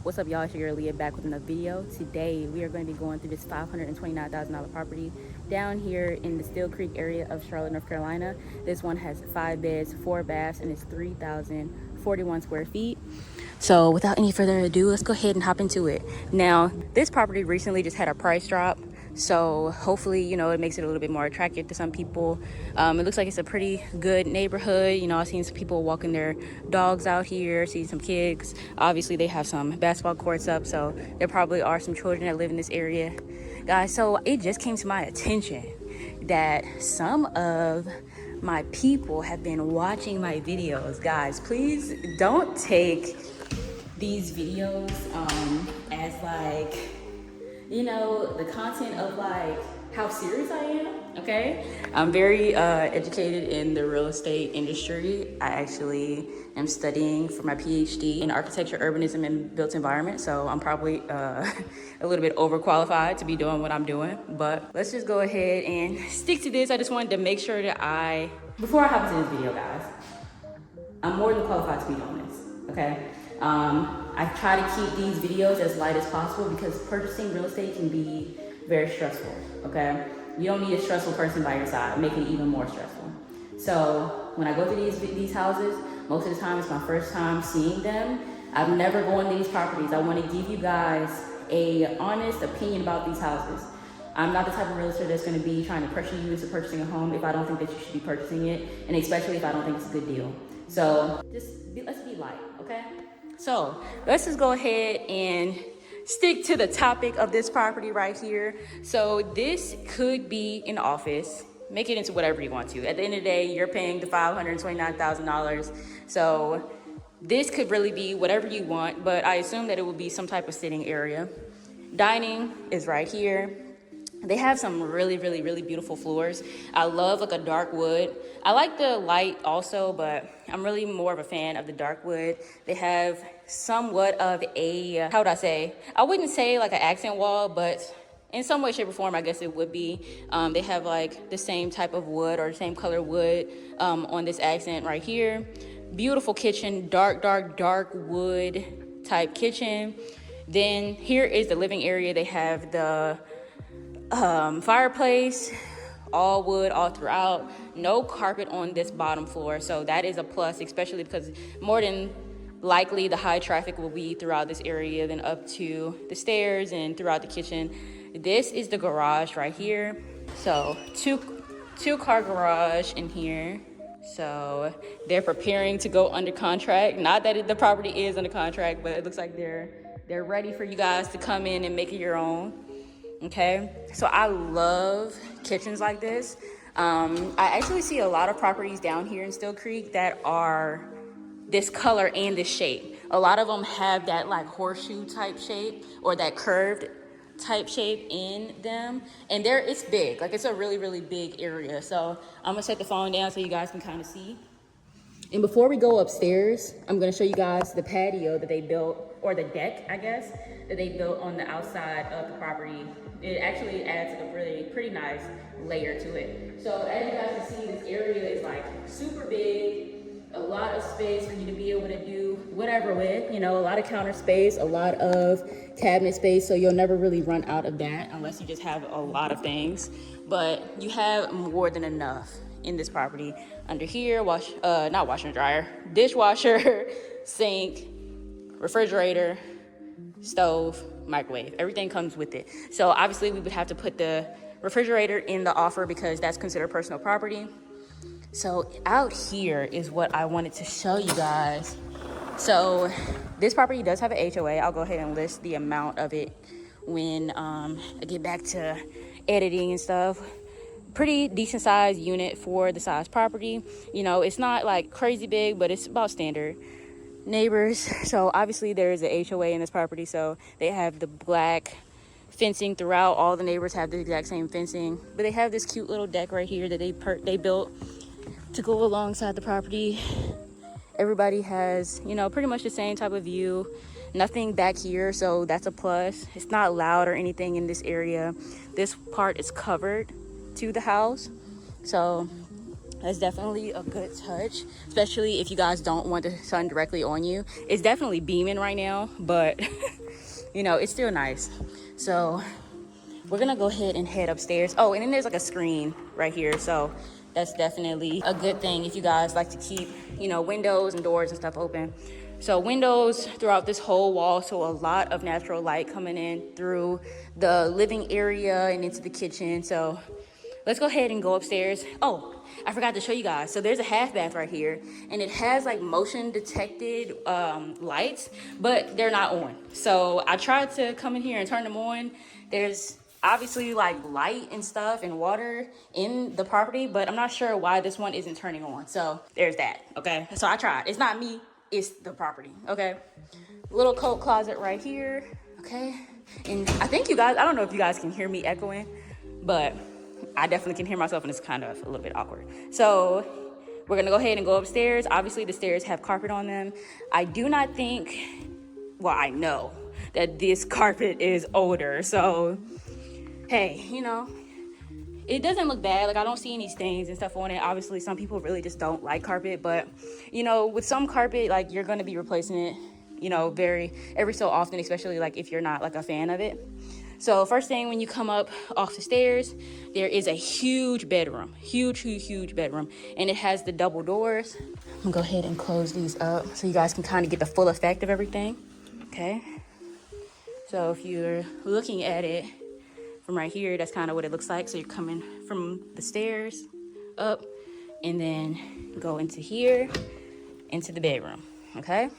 What's up, y'all? It's your girl Aaliyah back with another video. Today we are going to be going through this $529,000 property down here in the Steele Creek area of Charlotte, North Carolina. This one has 5 beds, 4 baths, and it's 3,041 square feet. So without any further ado, let's go ahead and hop into it. Now, this property recently just had a price drop, so hopefully, you know, it makes it a little bit more attractive to some people. It looks like it's a pretty good neighborhood. You know, I've seen some people walking their dogs out here, see some kids. Obviously, they have some basketball courts up, so there probably are some children that live in this area. Guys, so it just came to my attention that some of my people have been watching my videos. Guys, please don't take these videos as like, you know, the content of like how serious I am, okay? I'm very educated in the real estate industry. I actually am studying for my PhD in architecture, urbanism, and built environment. So I'm probably a little bit overqualified to be doing what I'm doing, but let's just go ahead and stick to this. I just wanted to make sure that before I hop into this video, guys, I'm more than qualified to be doing this, okay? I try to keep these videos as light as possible because purchasing real estate can be very stressful, okay? You don't need a stressful person by your side, make it even more stressful. So when I go to these houses, most of the time it's my first time seeing them. I've never gone to these properties. I want to give you guys a honest opinion about these houses. I'm not the type of realtor that's going to be trying to pressure you into purchasing a home if I don't think that you should be purchasing it, and especially if I don't think it's a good deal. So let's be light, okay? So let's just go ahead and stick to the topic of this property right here. So this could be an office. Make it into whatever you want to. At the end of the day, you're paying the $529,000. So this could really be whatever you want, but I assume that it will be some type of sitting area. Dining is right here. They have some really beautiful floors. I love like a dark wood. I like the light also, but I'm really more of a fan of the dark wood. They have somewhat of a, how would I say? I wouldn't say like an accent wall, but in some way, shape, or form, I guess it would be. They have like the same type of wood or the same color wood on this accent right here. Beautiful kitchen, dark wood type kitchen. Then here is the living area. They have the fireplace, all wood all throughout, no carpet on this bottom floor, so that is a plus, especially because more than likely the high traffic will be throughout this area, then up to the stairs and throughout the kitchen. This is the garage right here, so two car garage in here. So they're preparing to go under contract. Not that the property is under contract, but it looks like they're ready for you guys to come in and make it your own. Okay, so I love kitchens like this. I actually see a lot of properties down here in Steele Creek that are this color and this shape. A lot of them have that like horseshoe type shape or that curved type shape in them, and it's big. Like, it's a really big area. So I'm gonna set the phone down so you guys can kind of see. And before we go upstairs, I'm gonna show you guys the patio that they built, or the deck, I guess, that they built on the outside of the property. It actually adds a pretty nice layer to it. So as you guys can see, this area is like super big, a lot of space for you to be able to do whatever with, you know, a lot of counter space, a lot of cabinet space, so you'll never really run out of that unless you just have a lot of things. But you have more than enough in this property. Under here, not washer and dryer, dishwasher, sink, refrigerator, stove, microwave. Everything comes with it. So obviously we would have to put the refrigerator in the offer because that's considered personal property. So out here is what I wanted to show you guys. So this property does have an HOA. I'll go ahead and list the amount of it when I get back to editing and stuff. Pretty decent sized unit for the size property. You know, it's not like crazy big, but it's about standard. Neighbors, so obviously there is a HOA in this property, so they have the black fencing throughout. All the neighbors have the exact same fencing, but they have this cute little deck right here that they built to go alongside the property. Everybody has, you know, pretty much the same type of view. Nothing back here, so that's a plus. It's not loud or anything in this area. This part is covered to the house, so that's definitely a good touch, especially if you guys don't want the sun directly on you. It's definitely beaming right now, but you know, it's still nice. So we're gonna go ahead and head upstairs. Oh, and then there's like a screen right here, so that's definitely a good thing if you guys like to keep, you know, windows and doors and stuff open. So windows throughout this whole wall, so a lot of natural light coming in through the living area and into the kitchen. So let's go ahead and go upstairs. Oh, I forgot to show you guys. So there's a half bath right here, and it has like motion detected lights, but they're not on. So I tried to come in here and turn them on. There's obviously like light and stuff and water in the property, but I'm not sure why this one isn't turning on. So there's that, okay? So I tried. It's not me, it's the property, okay? Little coat closet right here, okay? And I think you guys, I don't know if you guys can hear me echoing, but I definitely can hear myself, and it's kind of a little bit awkward. So we're gonna go ahead and go upstairs. Obviously the stairs have carpet on them. I do not think, well, I know that this carpet is older, so hey, you know, it doesn't look bad. Like, I don't see any stains and stuff on it. Obviously some people really just don't like carpet, but you know, with some carpet, like, you're gonna be replacing it, you know, every so often, especially like if you're not like a fan of it. So first thing, when you come up off the stairs, there is a huge bedroom, huge bedroom, and it has the double doors. I'm gonna go ahead and close these up so you guys can kind of get the full effect of everything. Okay, so if you're looking at it from right here, that's kind of what it looks like. So you're coming from the stairs up and then go into here, into the bedroom. Okay,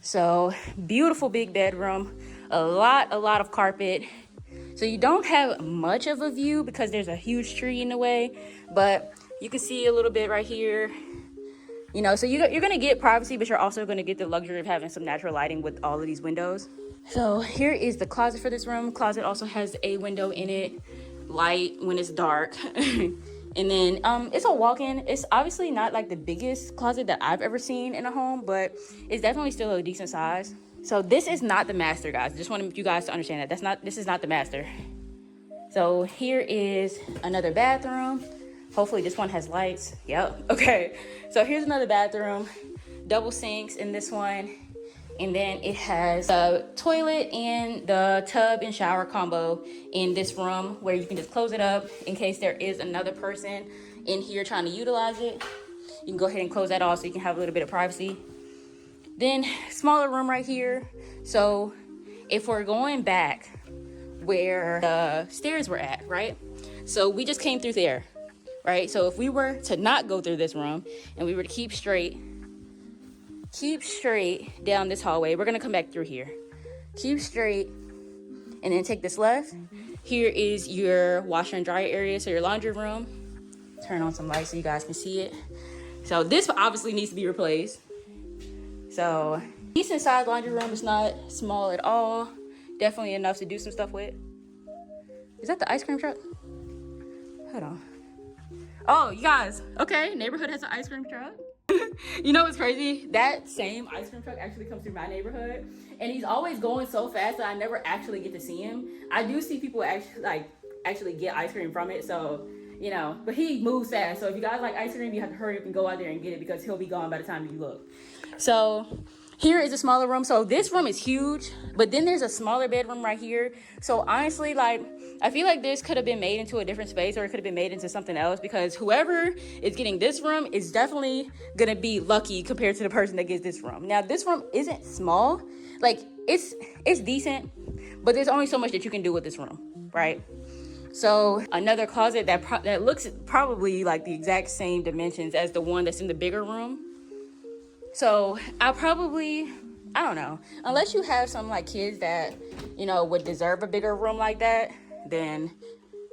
so beautiful big bedroom, a lot of carpet. So you don't have much of a view because there's a huge tree in the way, but you can see a little bit right here. You know, so you're gonna get privacy, but you're also gonna get the luxury of having some natural lighting with all of these windows. So here is the closet for this room. Closet also has a window in it, light when it's dark. And then it's a walk-in. It's obviously not like the biggest closet that I've ever seen in a home, but it's definitely still a decent size. So this is not the master, guys. I just want you guys to understand that this is not the master. So here is another bathroom. Hopefully this one has lights. Yep. Okay. So here's another bathroom, double sinks in this one. And then it has a toilet and the tub and shower combo in this room where you can just close it up in case there is another person in here trying to utilize it. You can go ahead and close that off so you can have a little bit of privacy. Then smaller room right here. So if we're going back where the stairs were at, right? So we just came through there, right? So if we were to not go through this room and we were to keep straight down this hallway, we're gonna come back through here. Keep straight and then take this left. Here is your washer and dryer area, so your laundry room. Turn on some lights so you guys can see it. So this obviously needs to be replaced. So decent sized laundry room. It's not small at all. Definitely enough to do some stuff with. Is that the ice cream truck? Hold on. Oh, you guys. Okay, neighborhood has an ice cream truck. You know what's crazy? That same ice cream truck actually comes through my neighborhood, and he's always going so fast that I never actually get to see him. I do see people actually get ice cream from it, so you know, but he moves fast. So if you guys like ice cream, you have to hurry up and go out there and get it because he'll be gone by the time you look. So here is a smaller room. So this room is huge, but then there's a smaller bedroom right here. So honestly, like, I feel like this could have been made into a different space, or it could have been made into something else, because whoever is getting this room is definitely gonna be lucky compared to the person that gets this room. Now, this room isn't small. Like, it's decent, but there's only so much that you can do with this room, right? So another closet that looks probably like the exact same dimensions as the one that's in the bigger room. So I don't know, unless you have some like kids that, you know, would deserve a bigger room like that, then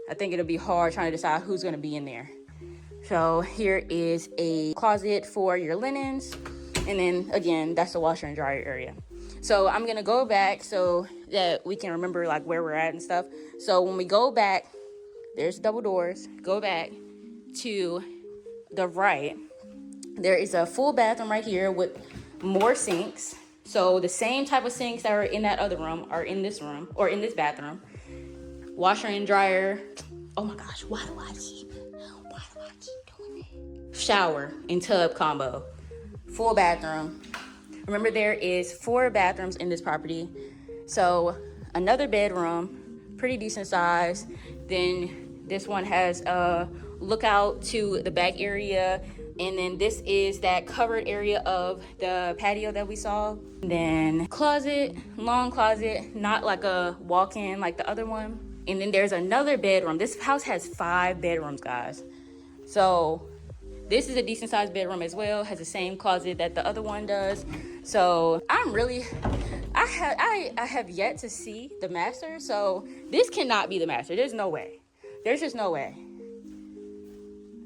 I think it'll be hard trying to decide who's going to be in there. So here is a closet for your linens. And then again, that's the washer and dryer area. So I'm going to go back so that we can remember like where we're at and stuff. So when we go back, there's double doors. Go back to the right. There is a full bathroom right here with more sinks. So the same type of sinks that are in that other room are in this room, or in this bathroom. Washer and dryer. Oh my gosh, why do I keep doing it? Shower and tub combo. Full bathroom. Remember, there is 4 bathrooms in this property. So another bedroom, pretty decent size. Then this one has a lookout to the back area. And then this is that covered area of the patio that we saw. Then closet, long closet, not like a walk-in like the other one. And then there's another bedroom. This house has 5 bedrooms, guys. So this is a decent sized bedroom as well, has the same closet that the other one does. So I have yet to see the master. So this cannot be the master. There's no way. There's just no way.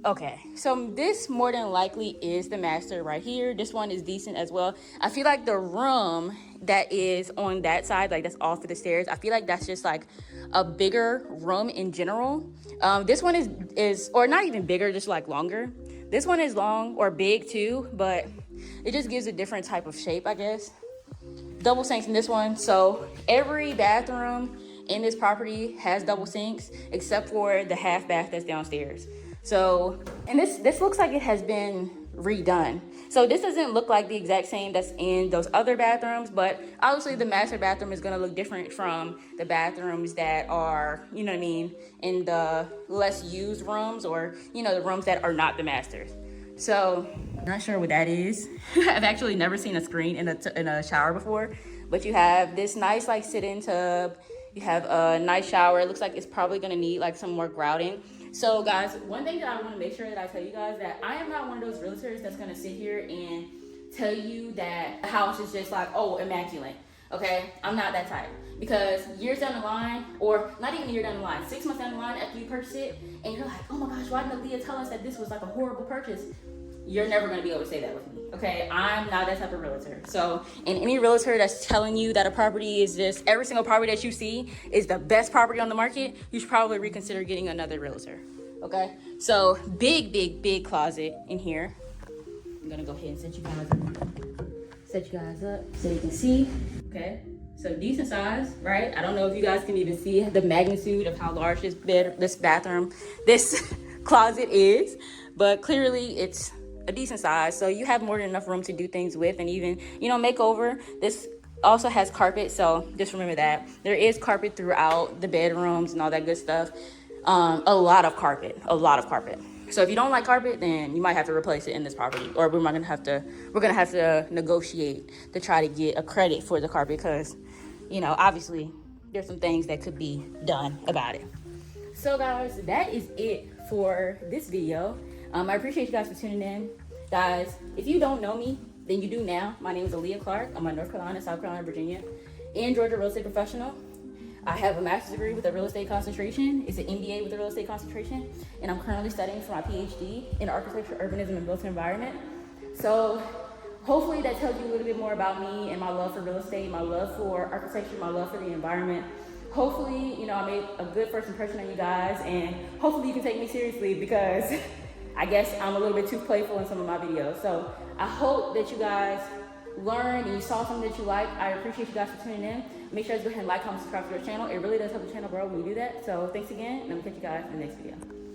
Okay, so this more than likely is the master right here. This one is decent as well. I feel like the room that is on that side, like that's off of the stairs, I feel like that's just like a bigger room in general. This one is or not even bigger, just like longer. This one is long or big too, but it just gives a different type of shape, I guess. Double sinks in this one. So every bathroom in this property has double sinks except for the half bath that's downstairs. So, and this looks like it has been redone. So this doesn't look like the exact same that's in those other bathrooms, but obviously the master bathroom is gonna look different from the bathrooms that are, you know what I mean, in the less used rooms, or, you know, the rooms that are not the masters. So, I'm not sure what that is. I've actually never seen a screen in a shower before, but you have this nice like sit-in tub. You have a nice shower. It looks like it's probably gonna need like some more grouting. So guys, one thing that I want to make sure that I tell you guys, that I am not one of those realtors that's going to sit here and tell you that the house is just like, oh, immaculate. Okay, I'm not that type, because years down the line, or not even a year down the line, 6 months down the line after you purchase it and you're like, oh my gosh, why didn't Aaliyah tell us that this was like a horrible purchase? You're never going to be able to say that with me. Okay, I'm not that type of realtor. So, and any realtor that's telling you that a property is just, every single property that you see is the best property on the market, you should probably reconsider getting another realtor. Okay, so big closet in here. I'm gonna go ahead and set you guys up so you can see. Okay, so decent size, right? I don't know if you guys can even see the magnitude of how large this bathroom, this closet is, but clearly it's a decent size. So you have more than enough room to do things with, and even, you know, make over. This also has carpet, so just remember that there is carpet throughout the bedrooms and all that good stuff. A lot of carpet. So if you don't like carpet, then you might have to replace it in this property, or we're gonna have to negotiate to try to get a credit for the carpet, because, you know, obviously there's some things that could be done about it. So guys, that is it for this video. I appreciate you guys for tuning in. Guys, if you don't know me, then you do now. My name is Aaliyah Clark. I'm a North Carolina, South Carolina, Virginia, and Georgia real estate professional. I have a master's degree with a real estate concentration. It's an MBA with a real estate concentration. And I'm currently studying for my PhD in architecture, urbanism, and built environment. So hopefully that tells you a little bit more about me and my love for real estate, my love for architecture, my love for the environment. Hopefully, you know, I made a good first impression on you guys, and hopefully you can take me seriously, because I guess I'm a little bit too playful in some of my videos. So I hope that you guys learned and you saw something that you like. I appreciate you guys for tuning in. Make sure to go ahead and like, comment, subscribe to our channel. It really does help the channel grow when you do that. So thanks again, and I'm gonna catch you guys in the next video.